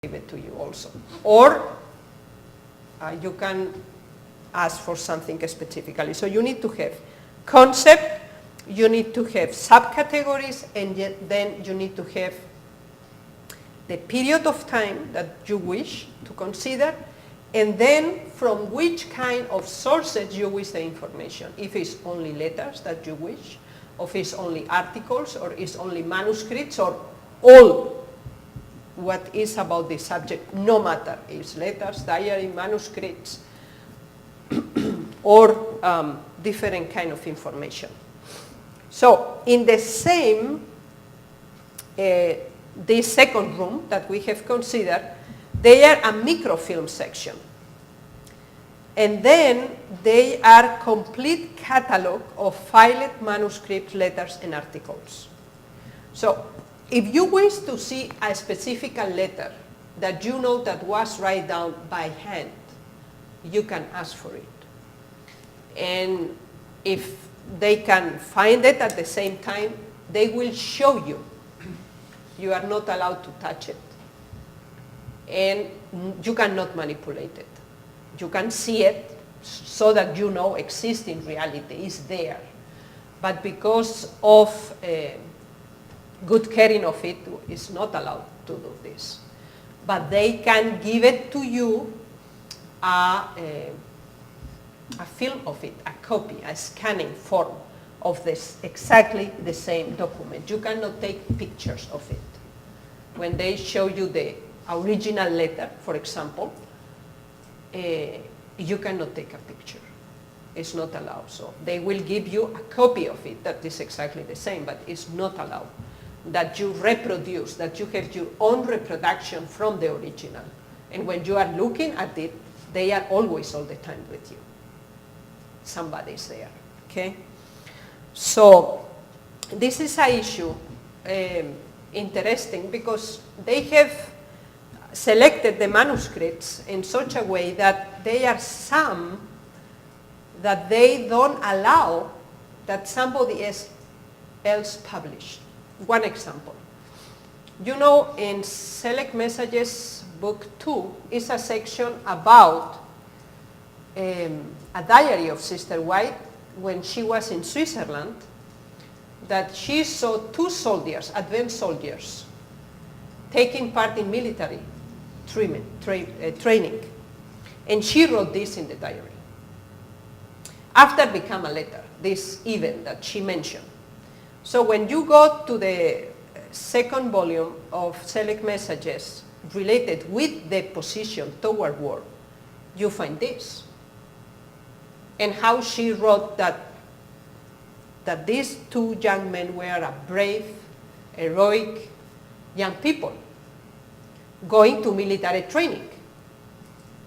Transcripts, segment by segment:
give it to you also. Or you can ask for something specifically. So you need to have concept, you need to have subcategories, and then you need to have the period of time that you wish to consider, and then from which kind of sources you wish the information. If it's only letters that you wish, or if it's only articles, or it's only manuscripts, or all what is about the subject, no matter if it's letters, diary, manuscripts, or different kind of information. So in the same, this second room that we have considered, they are a microfilm section. And then they are complete catalog of filed manuscripts, letters, and articles. So if you wish to see a specific letter that you know that was written down by hand, you can ask for it. And if they can find it at the same time, they will show you. You are not allowed to touch it. And you cannot manipulate it. You can see it so that you know exists in reality, is there. But because of good caring of it, is not allowed to do this. But they can give it to you a film of it, a copy, a scanning form of this, exactly the same document. You cannot take pictures of it. When they show you the original letter, for example, you cannot take a picture. It's not allowed. So they will give you a copy of it that is exactly the same, but it's not allowed. That you reproduce, that you have your own reproduction from the original. And when you are looking at it, they are always all the time with you. Somebody's there, okay? So this is an issue interesting because they have selected the manuscripts in such a way that there are some that they don't allow that somebody else published. One example. You know, in Select Messages, Book 2 is a section about a diary of Sister White when she was in Switzerland, that she saw 2 soldiers, advanced soldiers, taking part in military training. And she wrote this in the diary. After it became a letter, this event that she mentioned. So when you go to the second volume of Select Messages related with the position toward war, you find this. And how she wrote that these 2 young men were a brave, heroic young people going to military training.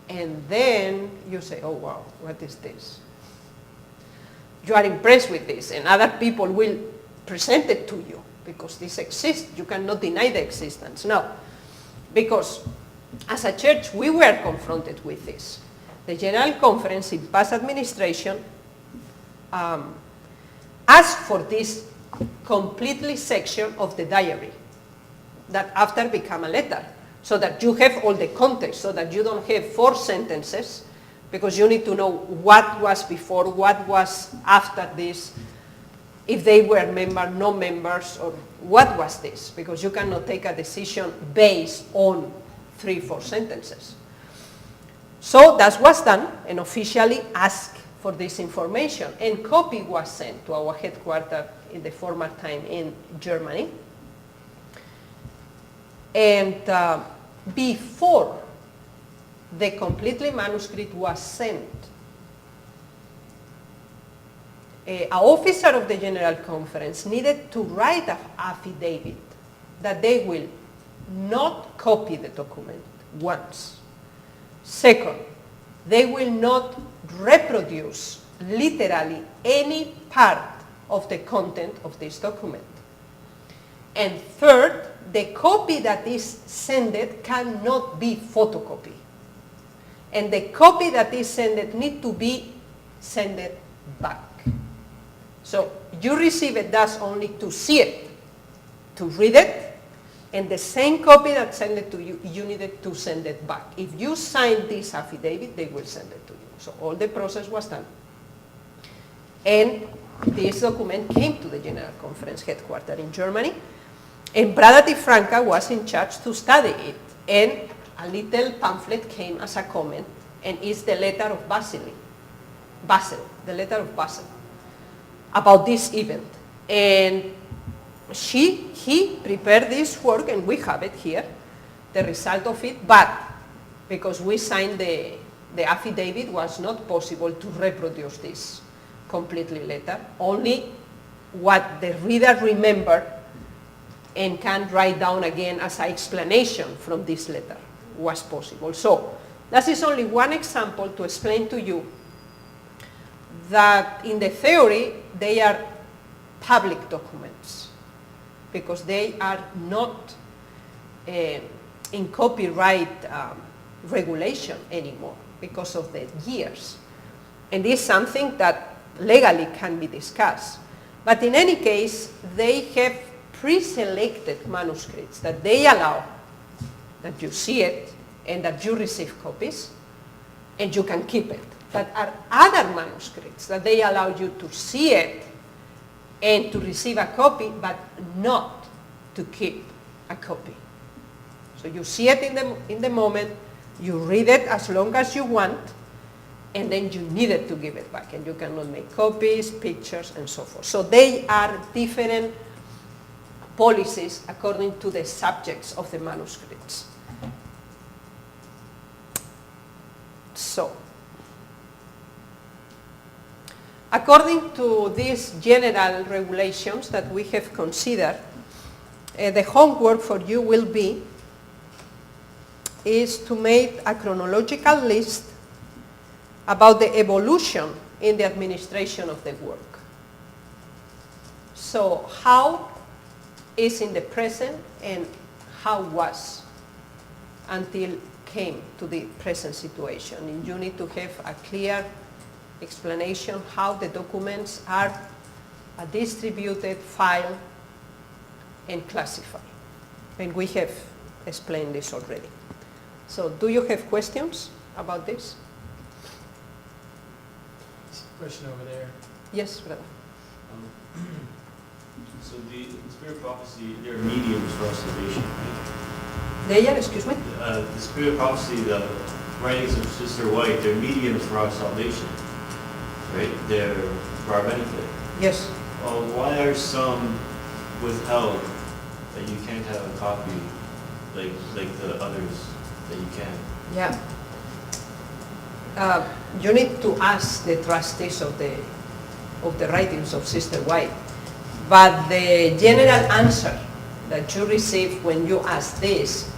And then you say, oh wow, what is this? You are impressed with this, and other people will present it to you because this exists. You cannot deny the existence. No, because as a church we were confronted with this. The General Conference in past administration asked for this completely section of the diary that after became a letter, so that you have all the context, so that you don't have 4 sentences, because you need to know what was before, what was after this, if they were members, no members, or what was this, because you cannot take a decision based on 3-4 sentences. So that was done, and officially asked for this information, and copy was sent to our headquarters in the former time in Germany. And before the completely manuscript was sent, an officer of the General Conference needed to write an affidavit that they will not copy the document once. Second, they will not reproduce literally any part of the content of this document. And third, the copy that is sent cannot be photocopied. And the copy that is sent needs to be sent back. So you receive it thus only to see it, to read it, And the same copy that sent it to you, you needed to send it back. If you sign this affidavit, they will send it to you. So all the process was done. And this document came to the General Conference headquarters in Germany. And Brada Di Franca was in charge to study it. And a little pamphlet came as a comment, and it's the letter of Basel, the letter of Basel, about this event. And he prepared this work, and we have it here, the result of it, but because we signed the affidavit, was not possible to reproduce this completely letter. Only what the reader remembered and can write down again as an explanation from this letter was possible. So that is only one example to explain to you that in the theory they are public documents because they are not in copyright regulation anymore because of the years. And this is something that legally can be discussed. But in any case, they have pre-selected manuscripts that they allow that you see it and that you receive copies and you can keep it. But are other manuscripts that they allow you to see it and to receive a copy, but not to keep a copy. So you see it in the moment, you read it as long as you want, and then you needed to give it back, and you cannot make copies, pictures, and so forth. So they are different policies according to the subjects of the manuscripts. So, according to these general regulations that we have considered, the homework for you will be is to make a chronological list about the evolution in the administration of the work. So how is in the present and how was until came to the present situation. And you need to have a clear explanation how the documents are distributed, filed, and classified. And we have explained this already. So do you have questions about this? Question over there. Yes, brother. So the spirit of prophecy, they're mediums for observation, right? They are, excuse me? The spirit of prophecy, the writings of Sister White, they're mediums for our salvation, right? They're for our benefit. Yes. Why are some withheld that you can't have a copy like the others that you can? Yeah. You need to ask the trustees of the writings of Sister White. But the general answer that you receive when you ask this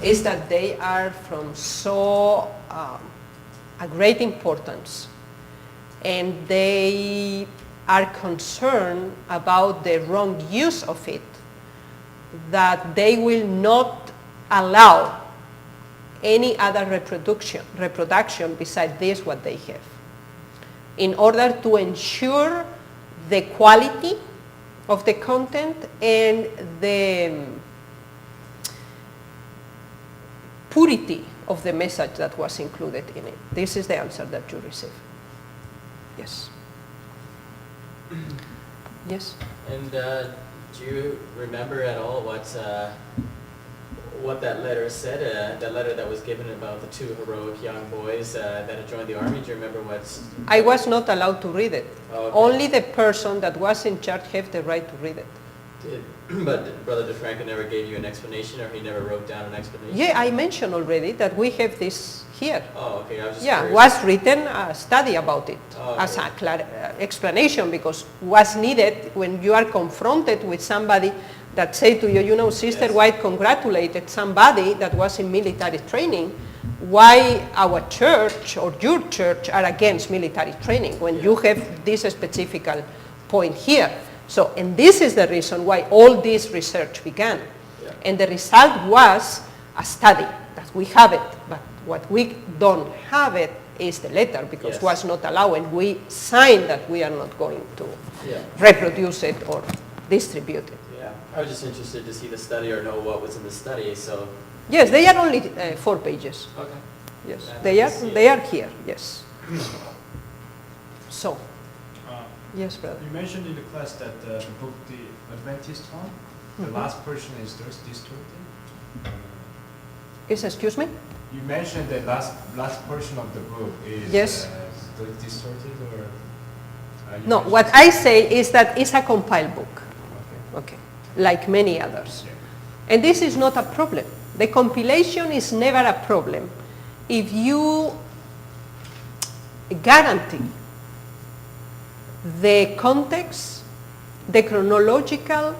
is that they are from so a great importance, and they are concerned about the wrong use of it, that they will not allow any other reproduction besides this what they have, in order to ensure the quality of the content and the purity of the message that was included in it. This is the answer that you receive. Yes. Yes? And do you remember at all what that letter said, that letter that was given about the two heroic young boys that had joined the army? Do you remember what's... I was not allowed to read it. Oh, okay. Only the person that was in charge had the right to read it. But Brother Di Franca never gave you an explanation, or he never wrote down an explanation? Yeah, I mentioned already that we have this here. Oh, okay. I was just Yeah, curious. was written a study about it as okay. a explanation, because was needed when you are confronted with somebody that say to you, you know, Sister Yes. White congratulated somebody that was in military training. Why our church or your church are against military training when you have this specific point here? So, and this is the reason why all this research began. Yeah. And the result was a study that we have it, but what we don't have it is the letter, because Yes. was not allowed, and we signed that we are not going to Yeah. reproduce it or distribute it. Yeah. I was just interested to see the study or know what was in the study, so. Yes, they are only 4 pages. Okay. Yes, Yeah, they are here, yes. So, Uh, yes, brother. You mentioned in the class that the book, the Adventist one, the last portion is distorted. Excuse me? You mentioned the last portion of the book is Yes. Distorted, or you No, mentioned- what I say is that it's a compiled book, Okay. okay, like many others. And this is not a problem. The compilation is never a problem if you guarantee the context, the chronological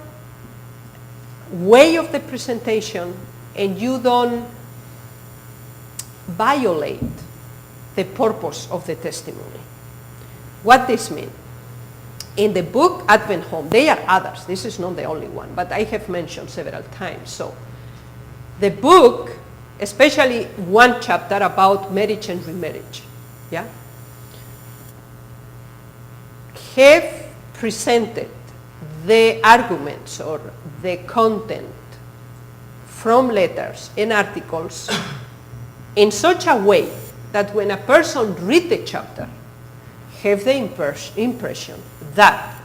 way of the presentation, and you don't violate the purpose of the testimony. What this means? In the book Advent Home, there are others, this is not the only one, but I have mentioned several times. So the book, especially one chapter about marriage and remarriage, yeah, have presented the arguments or the content from letters and articles in such a way that when a person reads the chapter, have the impression that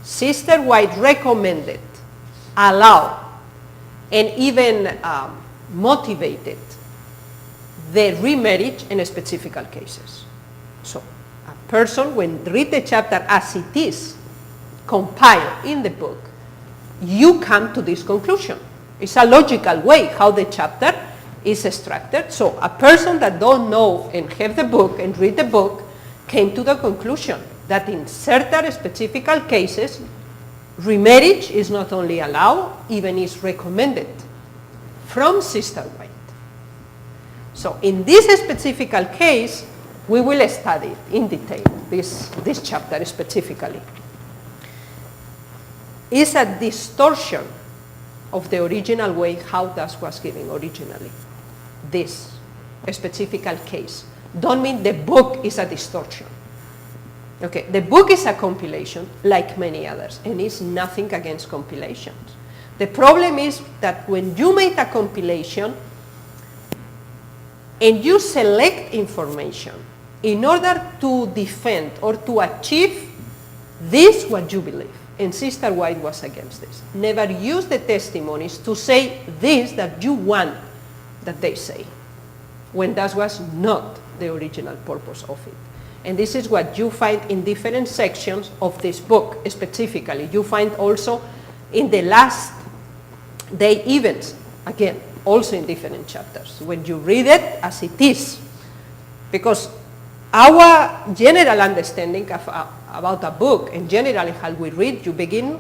Sister White recommended, allowed, and even motivated the remarriage in specific cases. So a person, when read the chapter as it is compiled in the book, you come to this conclusion. It's a logical way how the chapter is structured. So a person that don't know and have the book and read the book came to the conclusion that in certain specific cases, remarriage is not only allowed, even is recommended from Sister White. So in this specific case, we will study in detail this chapter specifically. It's a distortion of the original way how that was given originally. This specific case. Don't mean the book is a distortion. Okay, the book is a compilation like many others, and it's nothing against compilations. The problem is that when you make a compilation and you select information in order to defend or to achieve this what you believe, and Sister White was against this. Never use the testimonies to say this that you want that they say, when that was not the original purpose of it. And this is what you find in different sections of this book specifically. You find also in the last day events, again, also in different chapters, when you read it as it is. Because our general understanding of, about a book, and generally how we read, you begin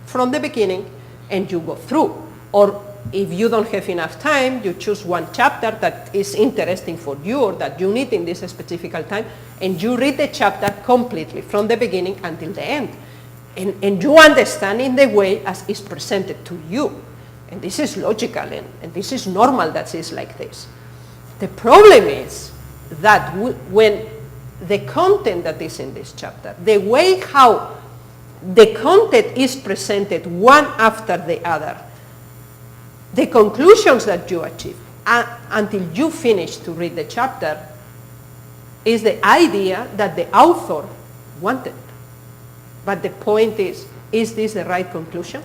from the beginning and you go through. Or if you don't have enough time, you choose one chapter that is interesting for you or that you need in this specific time, and you read the chapter completely from the beginning until the end. And you understand in the way as it's presented to you. And this is logical, and this is normal that it's like this. The problem is that when the content that is in this chapter, the way how the content is presented one after the other, the conclusions that you achieve until you finish to read the chapter is the idea that the author wanted. But the point is this the right conclusion?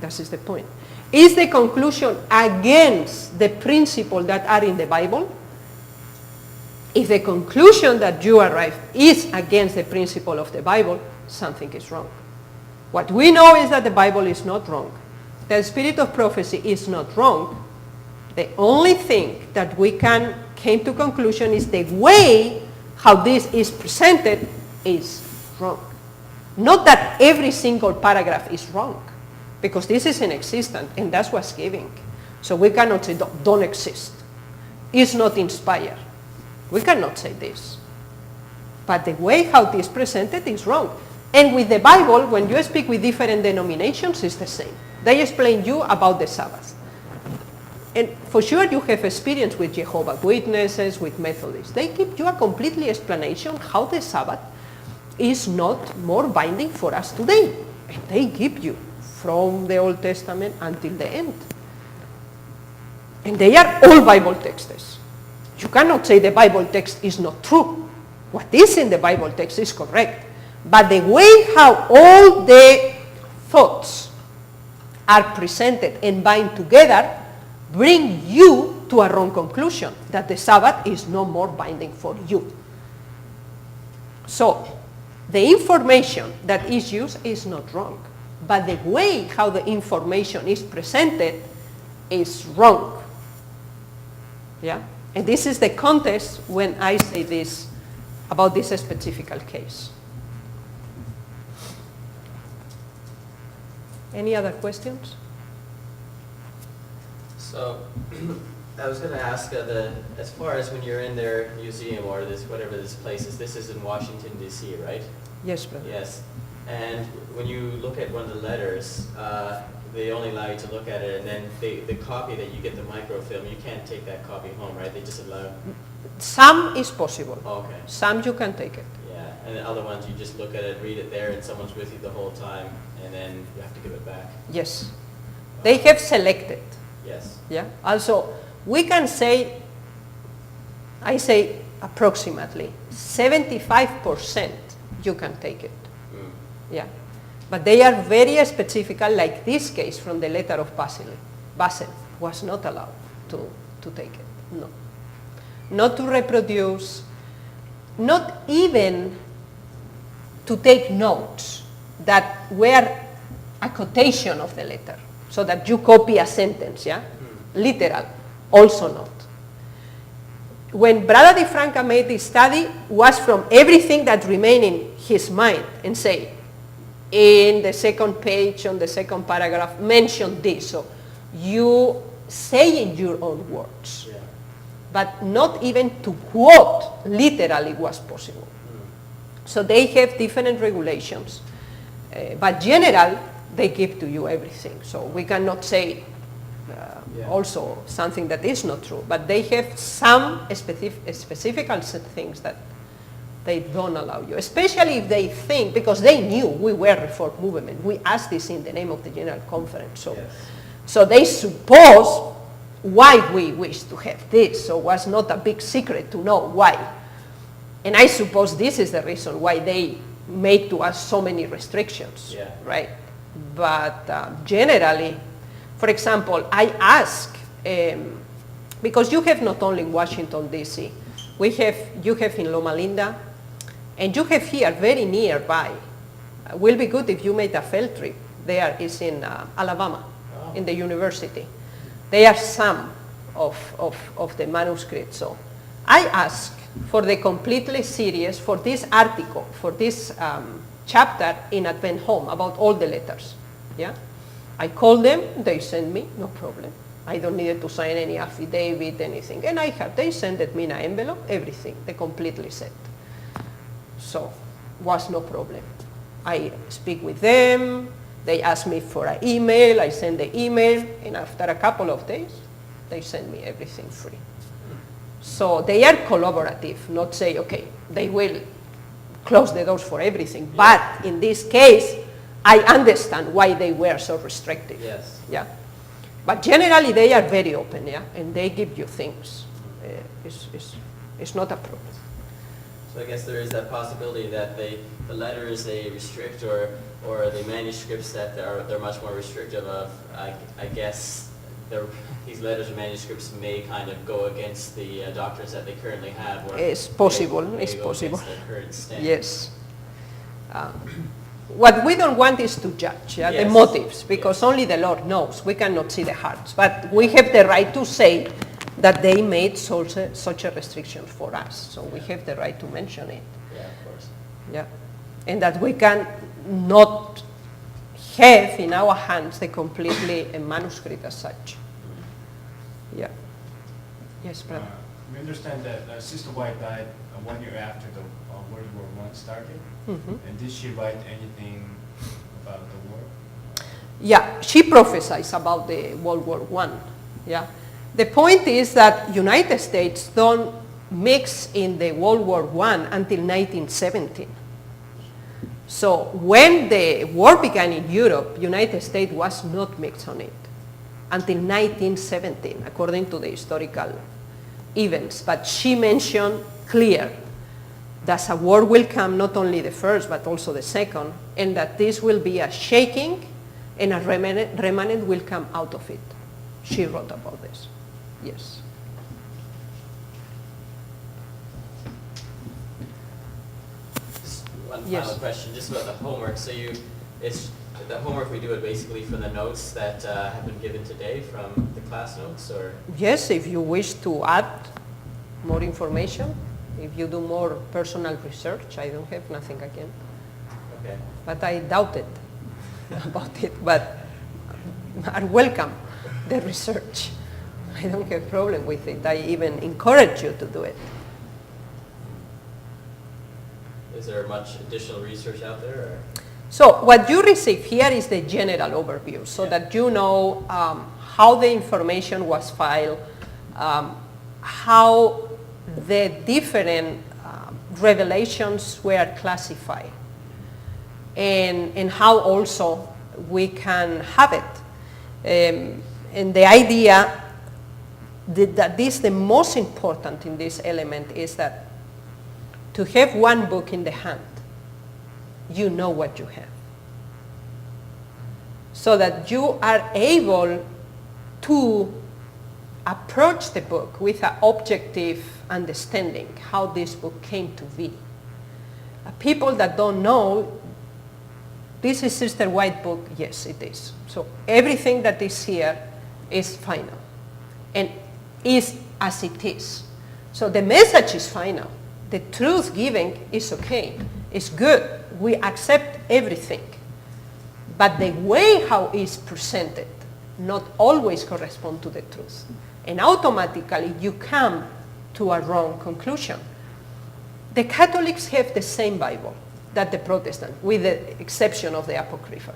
That is the point. Is the conclusion against the principles that are in the Bible? If the conclusion that you arrive is against the principle of the Bible, something is wrong. What we know is that the Bible is not wrong. The spirit of prophecy is not wrong. The only thing that we can came to conclusion is the way how this is presented is wrong. Not that every single paragraph is wrong, because this is inexistent and that's what's giving. So we cannot say don't exist. It's not inspired. We cannot say this. But the way how this is presented is wrong. And with the Bible, when you speak with different denominations, it's the same. They explain you about the Sabbath. And for sure you have experience with Jehovah's Witnesses, with Methodists. They give you a completely explanation how the Sabbath is not more binding for us today. And they give you from the Old Testament until the end. And they are all Bible texts. You cannot say the Bible text is not true. What is in the Bible text is correct. But the way how all the thoughts are presented and bind together bring you to a wrong conclusion, that the Sabbath is no more binding for you. So, the information that is used is not wrong, but the way how the information is presented is wrong. Yeah? And this is the context when I say this about this specific case. Any other questions? So, I was going to ask, as far as when you're in their museum or whatever this place is, this is in Washington, D.C., right? Yes, brother. Yes. And when you look at one of the letters, they only allow you to look at it, and then the copy that you get, the microfilm, you can't take that copy home, right? They just allow... Some is possible. Oh, okay. Some you can take it. Yeah, and the other ones, you just look at it, read it there, and someone's with you the whole time, and then you have to give it back. Yes. They have selected. Yes. Yeah. Also, we can say, I say approximately 75% you can take it. Mm. Yeah. But they are very specific, like this case from the letter of Basel was not allowed to take it. No. Not to reproduce, not even to take notes that were a quotation of the letter, so that you copy a sentence, yeah? Literal, also not. When Brother DiFranca made this study, was from everything that remained in his mind, and say, in the second page, on the second paragraph, mention this. So you say in your own words. Yeah. But not even to quote literally was possible. So they have different regulations. But general, they give to you everything. So we cannot say also something that is not true. But they have some specific things that they don't allow you, especially if they think, because they knew we were Reform movement. We asked this in the name of the General Conference. So, Yes. so they suppose why we wish to have this. So it was not a big secret to know why. And I suppose this is the reason why they made to us so many restrictions, right? But generally, for example, I ask, because you have not only in Washington, D.C., you have in Loma Linda, and you have here very nearby. Will be good if you made a field trip. There is in Alabama, in the university. There are some of the manuscripts. So I ask for the completely series, for this article, for this chapter in Advent Home about all the letters. Yeah, I call them, they send me, no problem. I don't need to sign any affidavit, anything. And they sent me in an envelope, everything, the completely set. So, was no problem. I speak with them, they ask me for an email, I send the email, and after a couple of days, they send me everything free. So they are collaborative, not say, okay, they will close the doors for everything. But in this case, I understand why they were so restrictive. Yes. Yeah. But generally, they are very open, yeah, and they give you things. It's not a problem. So I guess there is that possibility that the letters they restrict, or the manuscripts that they're much more restrictive of. I guess these letters and manuscripts may kind of go against the doctrines that they currently have. It's possible. It's go possible. against the current stand. Yes. What we don't want is to judge the Yes. motives, because only the Lord knows. We cannot see the hearts. But we have the right to say that they made such a restriction for us. So we have the right to mention it. Yeah, of course. Yeah. And that we can not have in our hands the completely a manuscript as such. Yeah. Yes, brother. We understand that Sister White died 1 year after the World War I started. And did she write anything about the war? Yeah, she prophesies about the World War I. Yeah. The point is that United States don't mix in the World War I until 1917. So when the war began in Europe, United States was not mixed on it until 1917, according to the historical events. But she mentioned clear that a war will come, not only the first, but also the second, and that this will be a shaking and a remnant will come out of it. She wrote about this. Yes. Just one Yes. final question, just about the homework. So it's the homework we do it basically from the notes that have been given today from the class notes, or? Yes, if you wish to add more information, if you do more personal research, I don't have nothing again. Okay. But I doubted about it, but are welcome, the research. I don't have problem with it. I even encourage you to do it. Is there much additional research out there, or? So what you receive here is the general overview, so Yeah. that you know how the information was filed, how the different revelations were classified, and how also we can have it. And the idea that this, the most important in this element, is that to have one book in the hand, you know what you have. So that you are able to approach the book with an objective understanding how this book came to be. People that don't know, this is Sister White book, yes it is. So everything that is here is final and is as it is. So the message is final. The truth giving is okay, it's good. We accept everything. But the way how it's presented not always correspond to the truth. And automatically you come to a wrong conclusion. The Catholics have the same Bible that the Protestants, with the exception of the Apocrypha.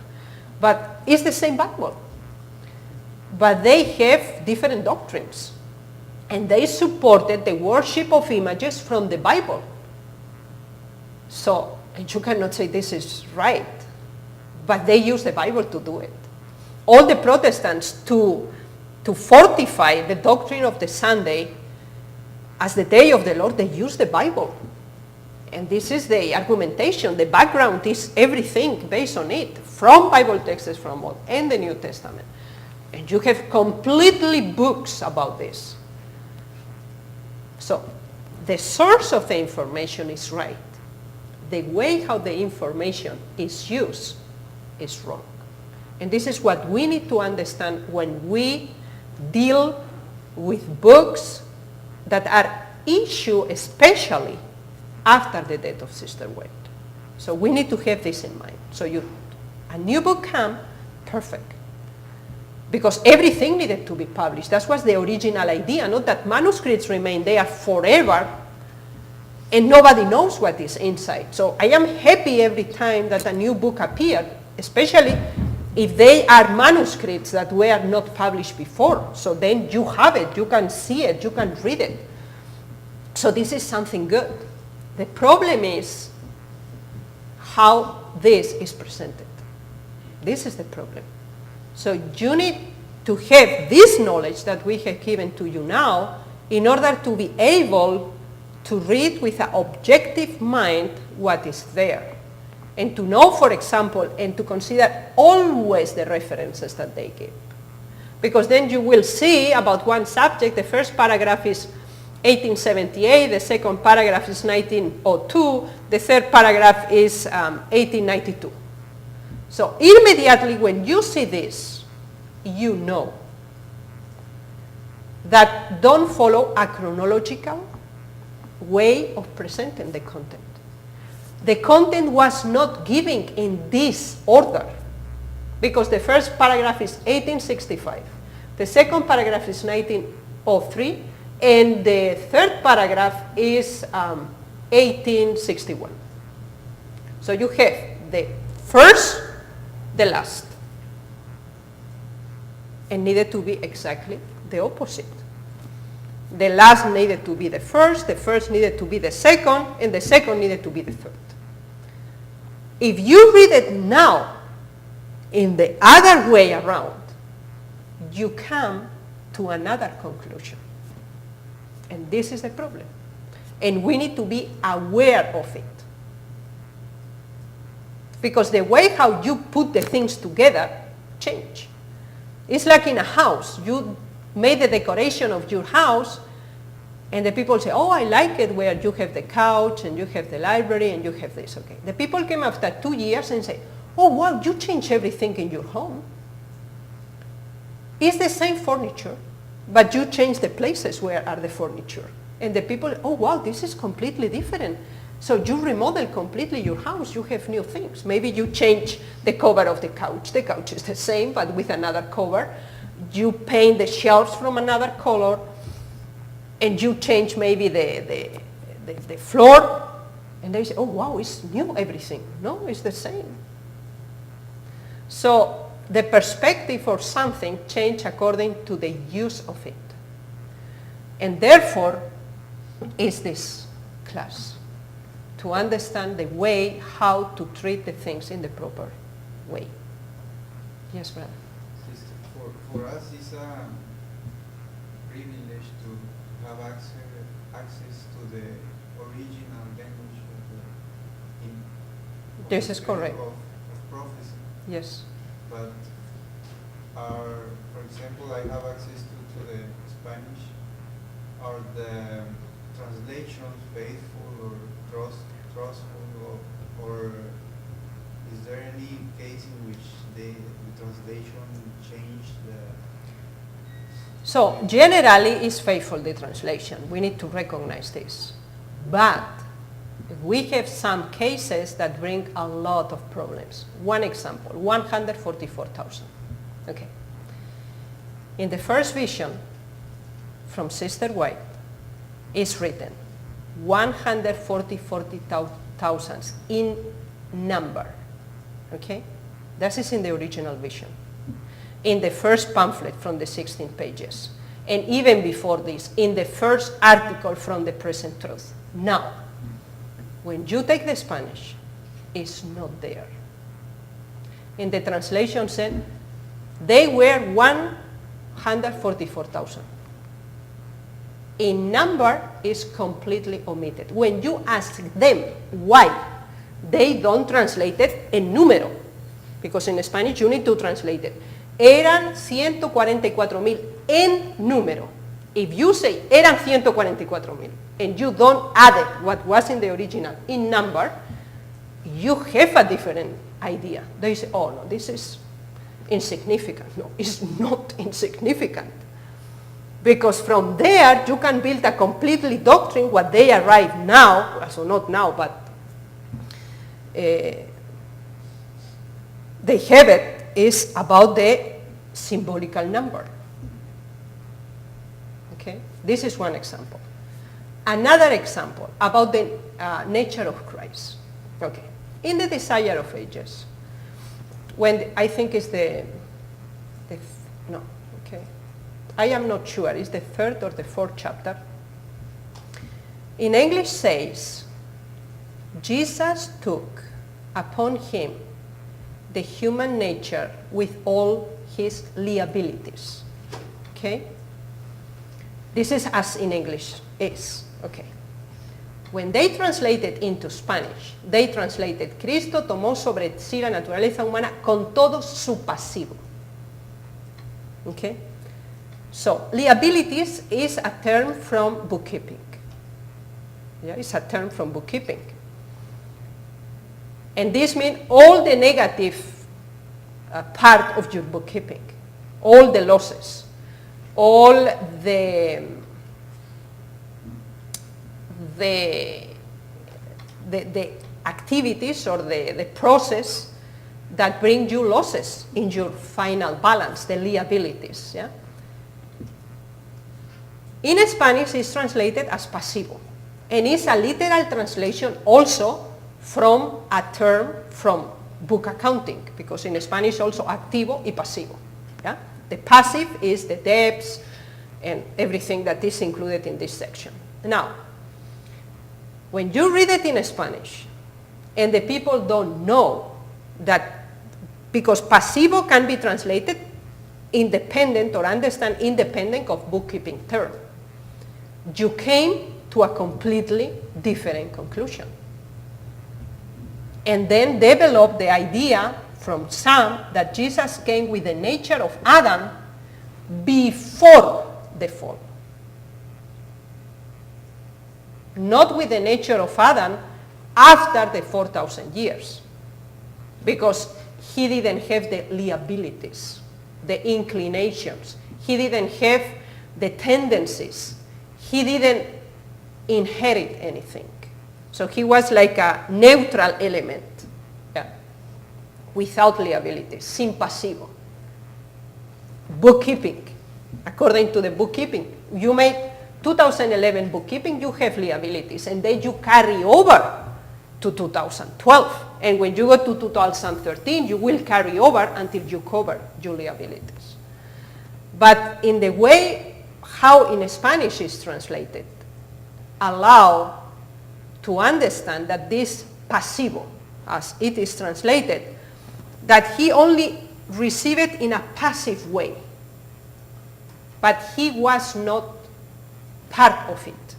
But it's the same Bible. But they have different doctrines. And they supported the worship of images from the Bible. So, and you cannot say this is right. But they use the Bible to do it. All the Protestants, to fortify the doctrine of the Sunday as the day of the Lord, they use the Bible. And this is the argumentation. The background is everything based on it, from Bible texts from Old and the New Testament. And you have completely books about this. So the source of the information is right. The way how the information is used is wrong. And this is what we need to understand when we deal with books that are issued especially after the death of Sister White. So we need to have this in mind. So a new book come, perfect. Because everything needed to be published. That was the original idea, not that manuscripts remain there forever and nobody knows what is inside. So I am happy every time that a new book appeared, especially if they are manuscripts that were not published before. So then you have it, you can see it, you can read it. So this is something good. The problem is how this is presented. This is the problem. So you need to have this knowledge that we have given to you now in order to be able to read with an objective mind what is there. And to know, for example, and to consider always the references that they give. Because then you will see about one subject, the first paragraph is 1878, the second paragraph is 1902, the third paragraph is 1892. So immediately when you see this, you know that don't follow a chronological way of presenting the content. The content was not given in this order because the first paragraph is 1865, the second paragraph is 1903, and the third paragraph is 1861. So you have the first, the last, and needed to be exactly the opposite. The last needed to be the first needed to be the second, and the second needed to be the third. If you read it now in the other way around, you come to another conclusion. And this is the problem. And we need to be aware of it. Because the way how you put the things together change. It's like in a house. You made the decoration of your house, and the people say, oh, I like it where you have the couch, and you have the library, and you have this. Okay. The people came after 2 years and say, oh, wow, you changed everything in your home. It's the same furniture, but you change the places where are the furniture. And the people, oh, wow, this is completely different. So you remodel completely your house. You have new things. Maybe you change the cover of the couch. The couch is the same, but with another cover. You paint the shelves from another color. And you change maybe the floor. And they say, oh, wow, it's new, everything. No, it's the same. So the perspective of something changes according to the use of it. And therefore, is this class. To understand the way how to treat the things in the proper way. Yes, brother. Sister, for us it's a privilege to have access to the original language This is correct. Of prophecy. Yes. But for example, I have access to the Spanish. Are the translations faithful or trustful, or is there any case in which the translation changed the... So generally it's faithful, the translation. We need to recognize this. But we have some cases that bring a lot of problems. One example, 144,000. Okay. In the first vision from Sister White is written 144,000 in number. Okay? That is in the original vision. In the first pamphlet from the 16 pages. And even before this, in the first article from the Present Truth. Now, when you take the Spanish, it's not there. In the translation said, they were 144,000. In number is completely omitted. When you ask them why, they don't translate it en número. Because in Spanish you need to translate it. Eran 144,000 en número. If you say eran 144,000 and you don't add it what was in the original in number, you have a different idea. They say, oh no, this is insignificant. No, it's not insignificant. Because from there you can build a completely doctrine what they arrive now, so not now, but they have it, is about the symbolical number. Okay, this is one example. Another example about the nature of Christ. Okay, in the Desire of Ages, when I think it's I am not sure, it's the 3rd or the 4th chapter. In English says, Jesus took upon him the human nature with all his liabilities. Okay? This is as in English is. Okay. When they translated into Spanish, they translated, Cristo tomó sobre sí la naturaleza humana con todo su pasivo. Okay? So, liabilities is a term from bookkeeping. Yeah, it's a term from bookkeeping. And this means all the negative part of your bookkeeping, all the losses, all the activities or the process that bring you losses in your final balance, the liabilities. Yeah? In Spanish, it's translated as pasivo. And it's a literal translation also from a term from book accounting, because in Spanish also activo y pasivo. Yeah? The passive is the debts and everything that is included in this section. Now, when you read it in Spanish, And the people don't know that, because pasivo can be translated independent or understand independent of bookkeeping term. You came to a completely different conclusion. And then develop the idea from some that Jesus came with the nature of Adam before the fall. Not with the nature of Adam after the 4,000 years. Because he didn't have the liabilities, the inclinations. He didn't have the tendencies. He didn't inherit anything. So he was like a neutral element, without liabilities, sin pasivo. Bookkeeping, according to the bookkeeping, you made 2011 bookkeeping, you have liabilities, and then you carry over to 2012. And when you go to 2013, you will carry over until you cover your liabilities. But in the way how in Spanish is translated, allow to understand that this pasivo, as it is translated, that he only received it in a passive way, but he was not part of it.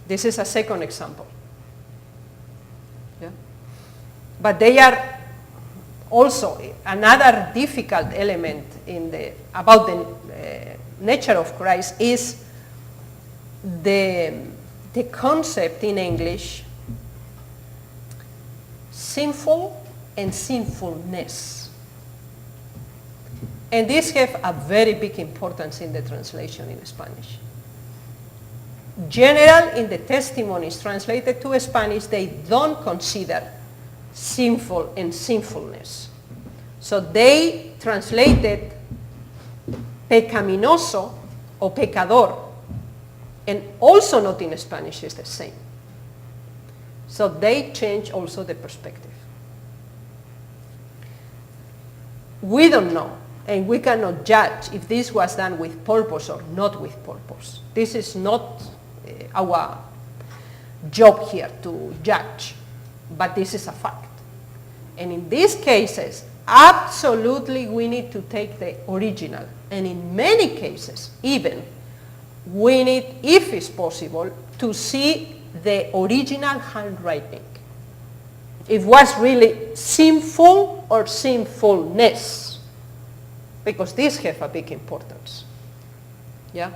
This is a second example. Yeah? But they are also another difficult element about the nature of Christ is the concept in English, sinful and sinfulness. And this have a very big importance in the translation in Spanish. General, in the testimonies translated to Spanish, they don't consider sinful and sinfulness. So they translated pecaminoso or pecador, and also not in Spanish is the same. So they change also the perspective. We don't know, and we cannot judge if this was done with purpose or not with purpose. This is not our job here to judge, but this is a fact. And in these cases, absolutely we need to take the original, and in many cases even, we need, if it's possible, to see the original handwriting. If it was really sinful or sinfulness, because these have a big importance. Yeah?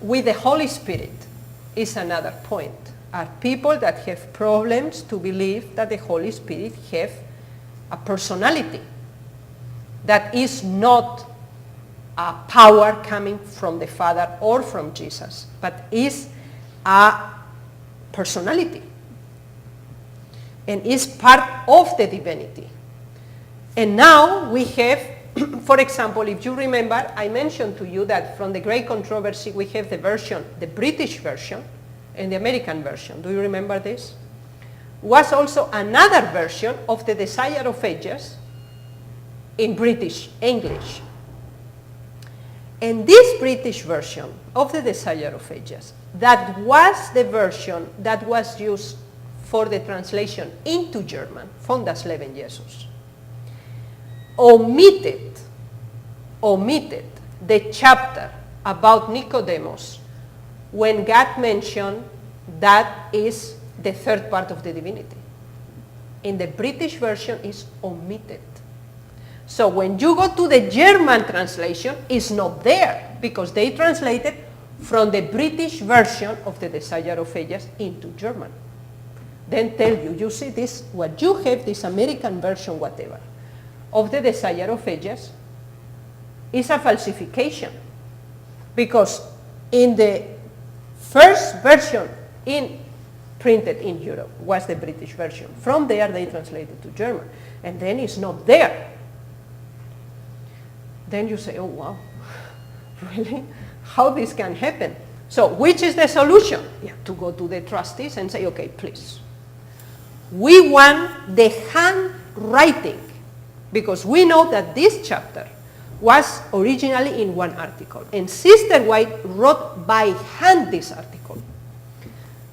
With the Holy Spirit is another point. Are people that have problems to believe that the Holy Spirit have a personality that is not a power coming from the Father or from Jesus, but is a personality and is part of the divinity. And now we have, for example, if you remember, I mentioned to you that from the Great Controversy we have the version, the British version and the American version. Do you remember this? Was also another version of the Desire of Ages in British English. And this British version of the Desire of Ages, that was the version that was used for the translation into German, von das Leben Jesus, omitted the chapter about Nicodemus when God mentioned that is the third part of the divinity. In the British version is omitted. So when you go to the German translation, it's not there because they translated from the British version of the Desire of Ages into German. Then tell you, you see this, what you have, this American version, whatever, of the Desire of Ages is a falsification. Because in the first version printed in Europe was the British version. From there they translated to German. And then it's not there. Then you say, oh wow, really? How this can happen? So which is the solution? Yeah, to go to the trustees and say, okay, please. We want the handwriting because we know that this chapter was originally in one article. And Sister White wrote by hand this article.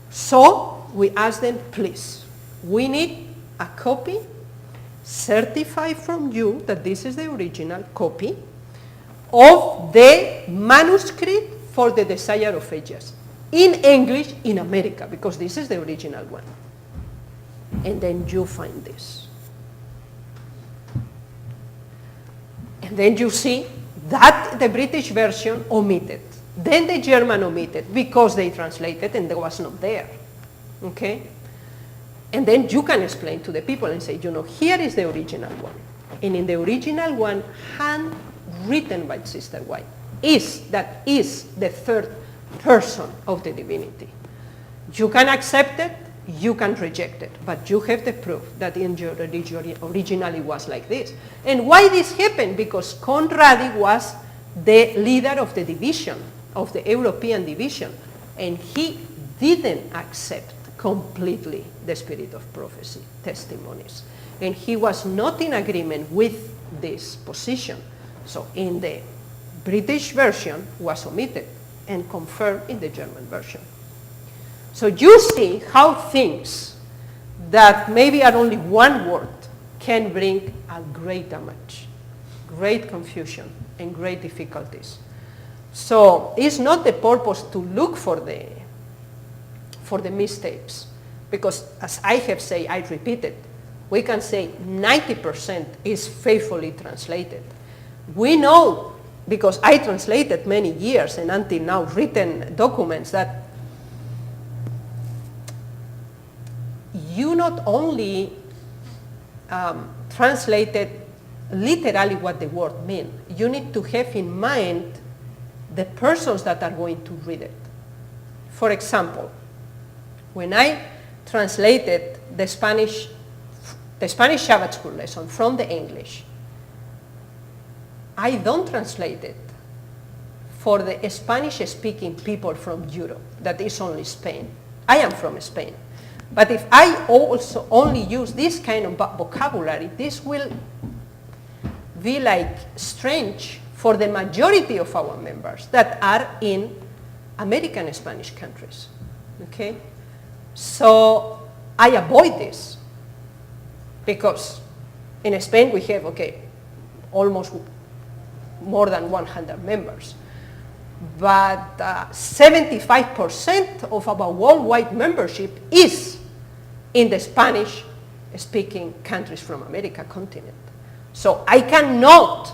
So we asked them, please, we need a copy certified from you that this is the original copy of the manuscript for the Desire of Ages in English in America, because this is the original one. And then you find this. And then you see that the British version omitted. Then the German omitted because they translated and it was not there. Okay? And then you can explain to the people and say, here is the original one. And in the original one, handwritten by Sister White, that is the third person of the divinity. You can accept it, you can reject it, but you have the proof that in your religion originally was like this. And why this happened? Because Conradi was the leader of the division, of the European division, and he didn't accept completely the spirit of prophecy testimonies. And he was not in agreement with this position. So in the British version was omitted and confirmed in the German version. So you see how things that maybe are only one word can bring a great damage, great confusion, and great difficulties. So it's not the purpose to look for the mistakes, because as I have said, I repeat it, we can say 90% is faithfully translated. We know, because I translated many years and until now written documents, that you not only translated literally what the word means, you need to have in mind the persons that are going to read it. For example, when I translated the Spanish Shabbat School lesson from the English, I don't translate it for the Spanish-speaking people from Europe, that is only Spain. I am from Spain. But if I also only use this kind of vocabulary, this will be like strange for the majority of our members that are in American Spanish countries. Okay? So I avoid this because in Spain we have, almost more than 100 members. But 75% of our worldwide membership is in the Spanish-speaking countries from America continent. So I cannot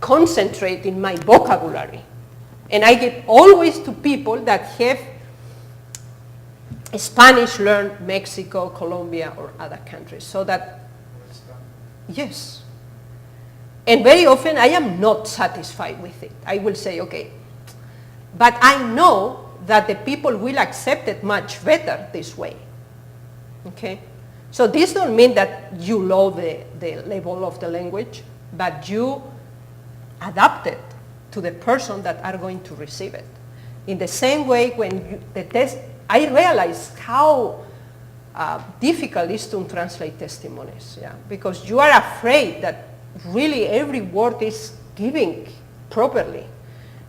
concentrate in my vocabulary. And I give always to people that have Spanish learned Mexico, Colombia, or other countries. So that, yes. And very often I am not satisfied with it. I will say, but I know that the people will accept it much better this way. Okay? So this don't mean that you lower the level of the language, but you adapt it to the person that are going to receive it. In the same way, when the test, I realize how difficult it is to translate testimonies, because you are afraid that really every word is giving properly.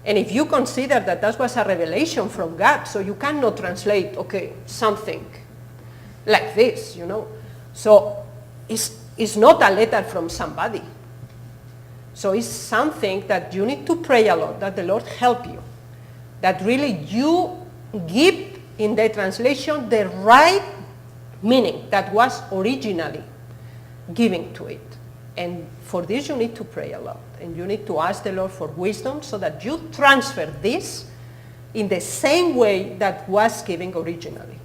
And if you consider that that was a revelation from God, so you cannot translate, something like this, So it's not a letter from somebody. So it's something that you need to pray a lot, that the Lord help you. That really you give in the translation the right meaning that was originally given to it. And for this you need to pray a lot. And you need to ask the Lord for wisdom so that you transfer this in the same way that was given originally.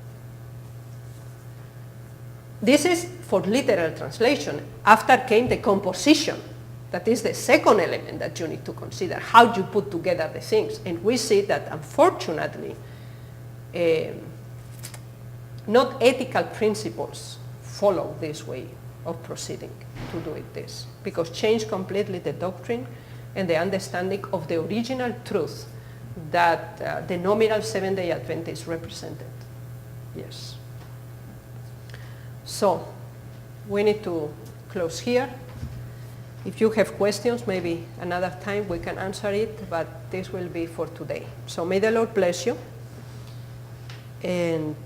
This is for literal translation. After came the composition. That is the second element that you need to consider, how you put together the things. And we see that unfortunately, not ethical principles follow this way of proceeding to do it this, because change completely the doctrine and the understanding of the original truth that the nominal Seventh-day Adventists represented. Yes. So we need to close here. If you have questions, maybe another time we can answer it, but this will be for today. So may the Lord bless you. And